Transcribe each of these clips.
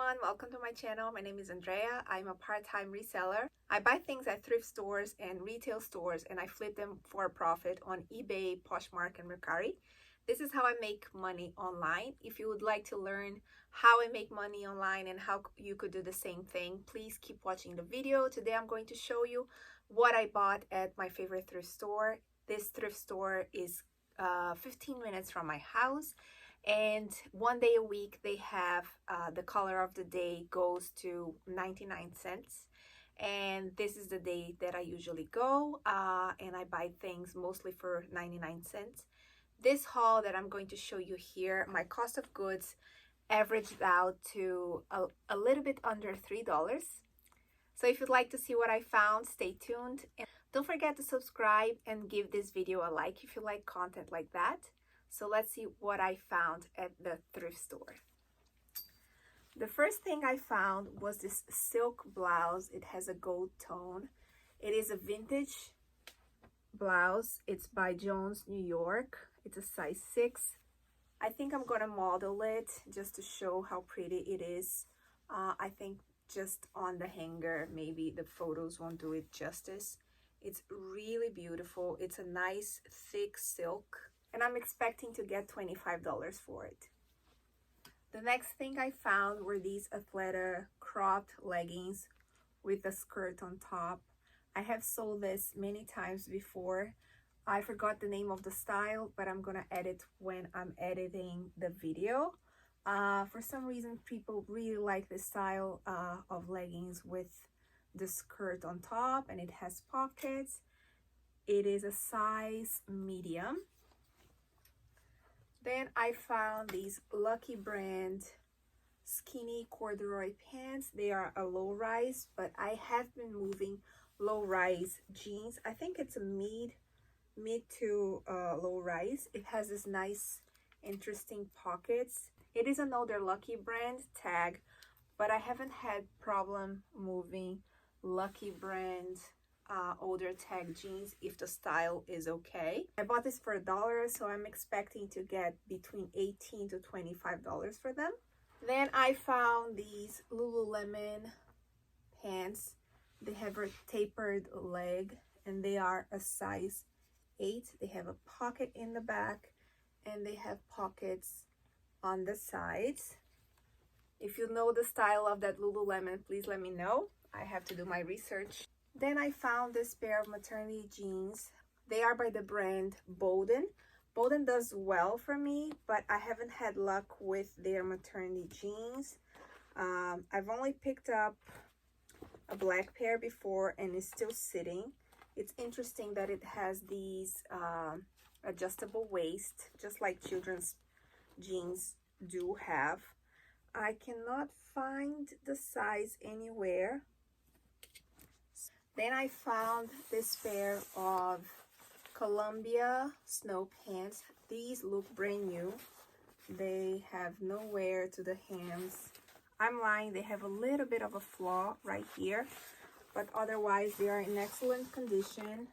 everyone, welcome to my channel. My name is Andrea. I'm a part-time reseller. I buy things at thrift stores and retail stores and I flip them for a profit on eBay, Poshmark and Mercari. This is how I make money online. If you would like to learn how I make money online and how you could do the same thing, please keep watching the video. Today I'm going to show you what I bought at my favorite thrift store. This thrift store is 15 minutes from my house. And one day a week they have the color of the day goes to 99 cents, and this is the day that I usually go and I buy things mostly for 99 cents. This haul that I'm going to show you here, my cost of goods averaged out to a little bit under $3. So if you'd like to see what I found, stay tuned, and don't forget to subscribe and give this video a like if you like content like that. So let's see what I found at the thrift store. The first thing I found was this silk blouse. It has a gold tone. It is a vintage blouse. It's by Jones, New York. It's a size 6. I think I'm gonna model it just to show how pretty it is. I think just on the hanger, maybe the photos won't do it justice. It's really beautiful. It's a nice thick silk, and I'm expecting to get $25 for it. The next thing I found were these Athleta cropped leggings with a skirt on top. I have sold this many times before. I forgot the name of the style, but I'm gonna edit when I'm editing the video. For some reason, people really like this style of leggings with the skirt on top, and it has pockets. It is a size medium. Then I found these Lucky brand skinny corduroy pants. They are a low rise, but I have been moving low rise jeans. I think it's a mid to low rise. It has this nice interesting pockets. It is another Lucky brand tag, but I haven't had problem moving Lucky brand older tag jeans if the style is okay. I bought this for $1, so I'm expecting to get between $18 to $25 for them. Then I found these Lululemon pants. They have a tapered leg and they are a size 8. They have a pocket in the back and they have pockets on the sides. If you know the style of that Lululemon, please let me know. I have to do my research. Then I found this pair of maternity jeans. They are by the brand Bolden. Bolden does well for me, but I haven't had luck with their maternity jeans. I've only picked up a black pair before and it's still sitting. It's interesting that it has these adjustable waist, just like children's jeans do have. I cannot find the size anywhere. Then I found this pair of Columbia snow pants. These look brand new. They have no wear to the hems. I'm lying, they have a little bit of a flaw right here, but otherwise they are in excellent condition.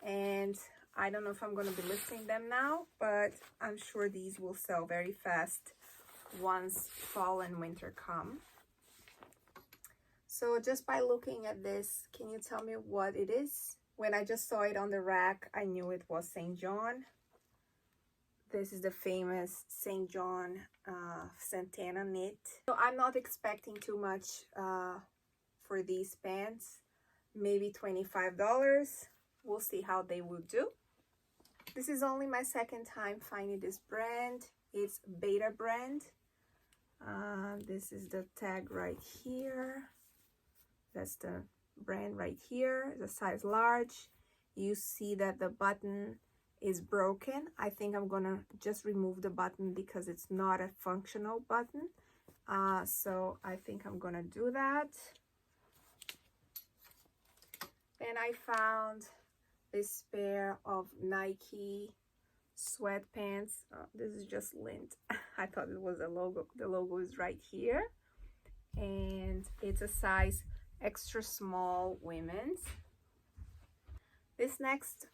And I don't know if I'm going to be listing them now, but I'm sure these will sell very fast once fall and winter come. So just by looking at this, can you tell me what it is? When I just saw it on the rack, I knew it was St. John. This is the famous St. John Santana knit. So I'm not expecting too much for these pants. Maybe $25. We'll see how they will do. This is only my second time finding this brand. It's Beta brand. This is the tag right here. That's the brand right here, the size large. You see that the button is broken. I think I'm gonna just remove the button because it's not a functional button. So I think I'm gonna do that. Then I found this pair of Nike sweatpants. This is just lint. I thought it was a logo. The logo is right here. And it's a size extra small women's. This next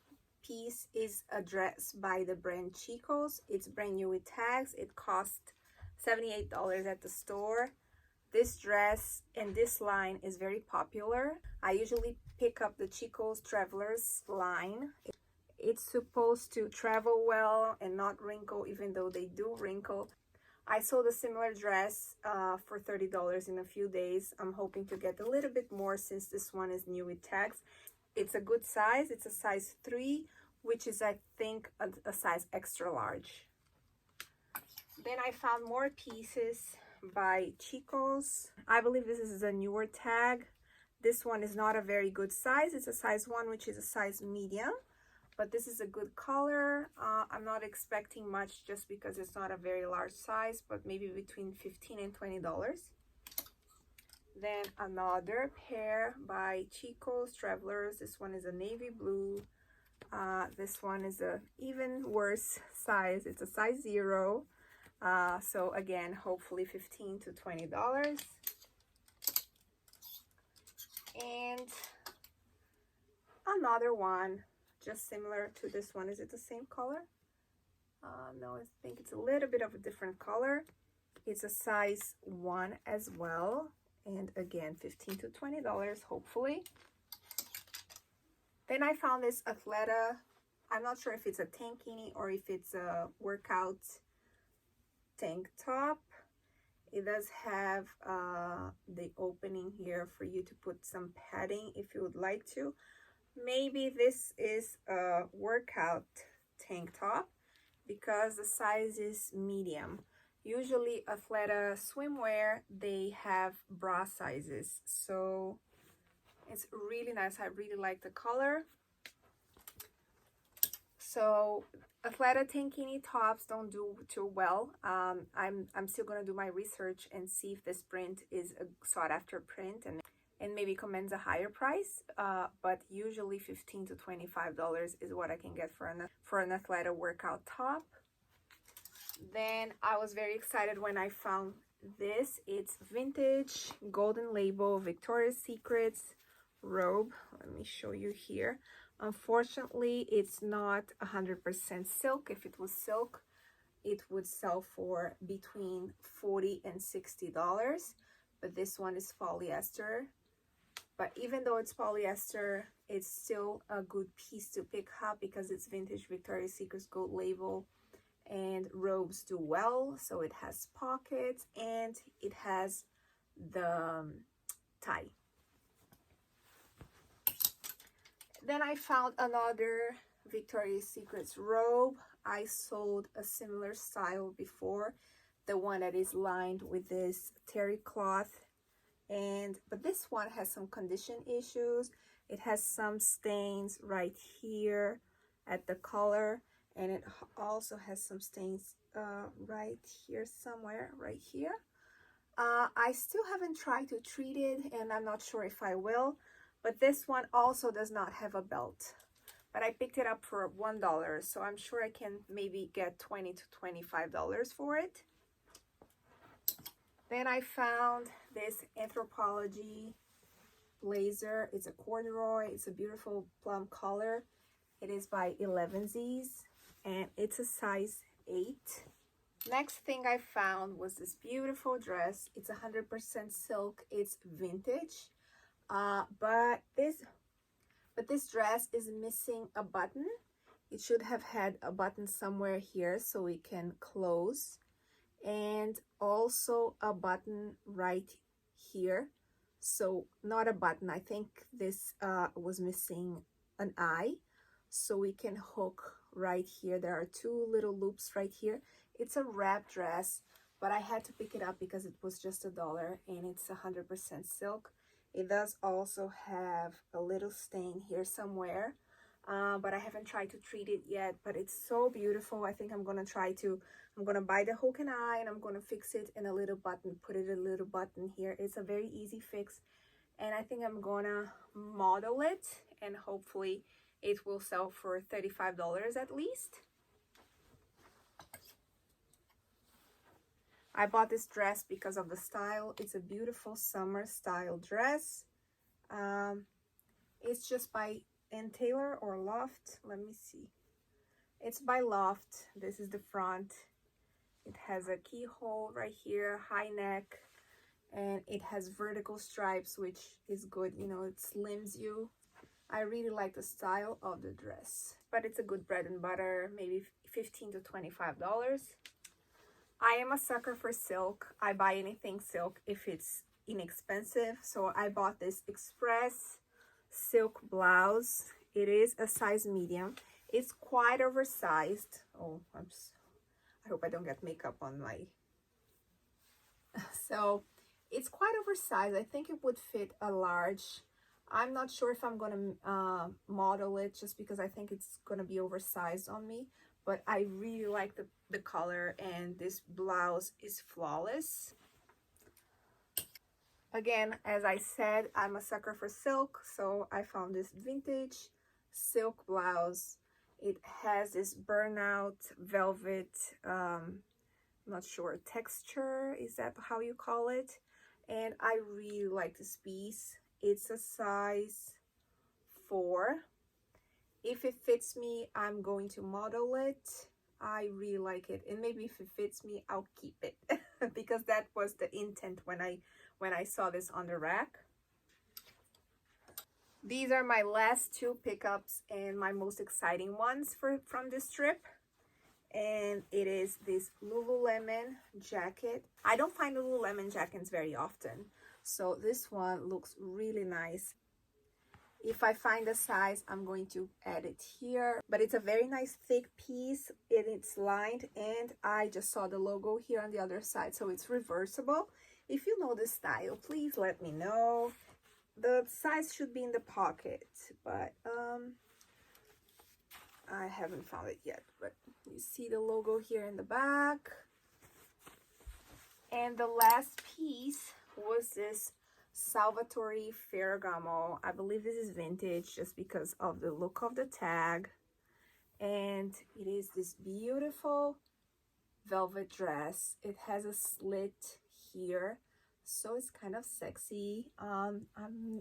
piece is a dress by the brand Chico's. It's brand new with tags. It cost $78 at the store. This dress and this line is very popular. I usually pick up the Chico's Travelers line. It's supposed to travel well and not wrinkle, even though they do wrinkle. I sold a similar dress for $30 in a few days. I'm hoping to get a little bit more since this one is new with tags. It's a good size. It's a size 3, which is, I think, a size extra large. Then I found more pieces by Chico's. I believe this is a newer tag. This one is not a very good size. It's a size 1, which is a size medium. But this is a good color. I'm not expecting much just because it's not a very large size, but maybe between $15 and $20. Then another pair by Chico's Travelers. This one is a navy blue. This one is a even worse size. It's a size 0. So again, hopefully $15 to $20. And another one, just similar to this one. Is it the same color? No, I think it's a little bit of a different color. It's a size 1 as well. And again, $15 to $20, hopefully. Then I found this Athleta. I'm not sure if it's a tankini or if it's a workout tank top. It does have the opening here for you to put some padding if you would like to. Maybe this is a workout tank top because the size is medium. Usually Athleta swimwear, they have bra sizes. So it's really nice. I really like the color. So Athleta tankini tops don't do too well. I'm still gonna do my research and see if this print is a sought after print and maybe commands a higher price, but usually $15 to $25 is what I can get for an Athleta workout top. Then I was very excited when I found this. It's vintage golden label Victoria's Secrets robe. Let me show you here. Unfortunately, it's not 100% silk. If it was silk, it would sell for between $40 and $60, but this one is polyester. But even though it's polyester, it's still a good piece to pick up because it's vintage Victoria's Secret gold label, and robes do well. So it has pockets and it has the tie. Then I found another Victoria's Secret robe. I sold a similar style before, the one that is lined with this terry cloth. But this one has some condition issues. It has some stains right here at the collar, and it also has some stains right here somewhere, right here. I still haven't tried to treat it, and I'm not sure if I will, but this one also does not have a belt. But I picked it up for $1, so I'm sure I can maybe get $20 to $25 for it. Then I found this Anthropologie blazer. It's a corduroy. It's a beautiful plum color. It is by 11Z's and it's a size 8. Next thing I found was this beautiful dress. It's 100% silk. It's vintage. But this dress is missing a button. It should have had a button somewhere here so we can close, and also a button right here. So not a button. I think this was missing an eye, so we can hook right here. There are 2 little loops right here. It's a wrap dress, but I had to pick it up because it was just $1 and it's 100% silk. It does also have a little stain here somewhere, but I haven't tried to treat it yet, but it's so beautiful. I think I'm gonna buy the hook and eye, and I'm gonna fix it in a little button, put it a little button here. It's a very easy fix, and I think I'm gonna model it, and hopefully it will sell for $35 at least. I bought this dress because of the style. It's a beautiful summer style dress. It's just by Ann Taylor or Loft. Let me see. It's by Loft. This is the front. It has a keyhole right here, high neck, and it has vertical stripes, which is good, you know, it slims you. I really like the style of the dress, but it's a good bread and butter, maybe $15 to $25. I am a sucker for silk. I buy anything silk if it's inexpensive. So I bought this express silk blouse. It is a size medium. It's quite oversized. Oh, I hope I don't get makeup on my... So it's quite oversized. I think it would fit a large. I'm not sure if I'm gonna model it, just because I think it's gonna be oversized on me, but I really like the color, and this blouse is flawless. Again, as I said, I'm a sucker for silk, so I found this vintage silk blouse. It has this burnout velvet, not sure, texture, is that how you call it? And I really like this piece. It's a size 4. If it fits me, I'm going to model it. I really like it, and maybe if it fits me, I'll keep it because that was the intent when I saw this on the rack. These are my last 2 pickups and my most exciting ones from this trip. And it is this Lululemon jacket. I don't find Lululemon jackets very often, so this one looks really nice. If I find a size, I'm going to add it here, but it's a very nice thick piece, and it's lined, and I just saw the logo here on the other side, so it's reversible. If you know the style, please let me know. The size should be in the pocket, but I haven't found it yet. But you see the logo here in the back. And the last piece was this Salvatore Ferragamo. I believe this is vintage just because of the look of the tag. And it is this beautiful velvet dress. It has a slit here, so it's kind of sexy. I'm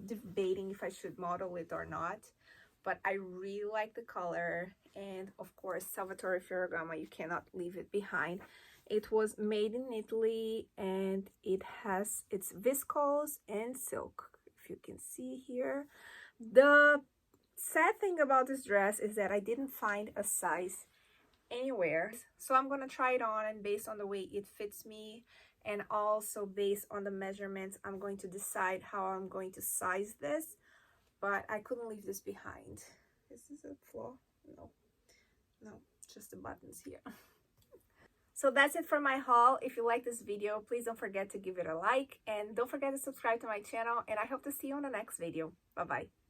debating if I should model it or not, but I really like the color. And of course, Salvatore Ferragamo, you cannot leave it behind. It was made in Italy, and it's viscose and silk, if you can see here. The sad thing about this dress is that I didn't find a size anywhere, so I'm gonna try it on, and based on the way it fits me, and also based on the measurements, I'm going to decide how I'm going to size this. But I couldn't leave this behind. Is this a flaw? No, just the buttons here. So that's it for my haul. If you like this video, please don't forget to give it a like, and don't forget to subscribe to my channel, and I hope to see you on the next video. Bye bye.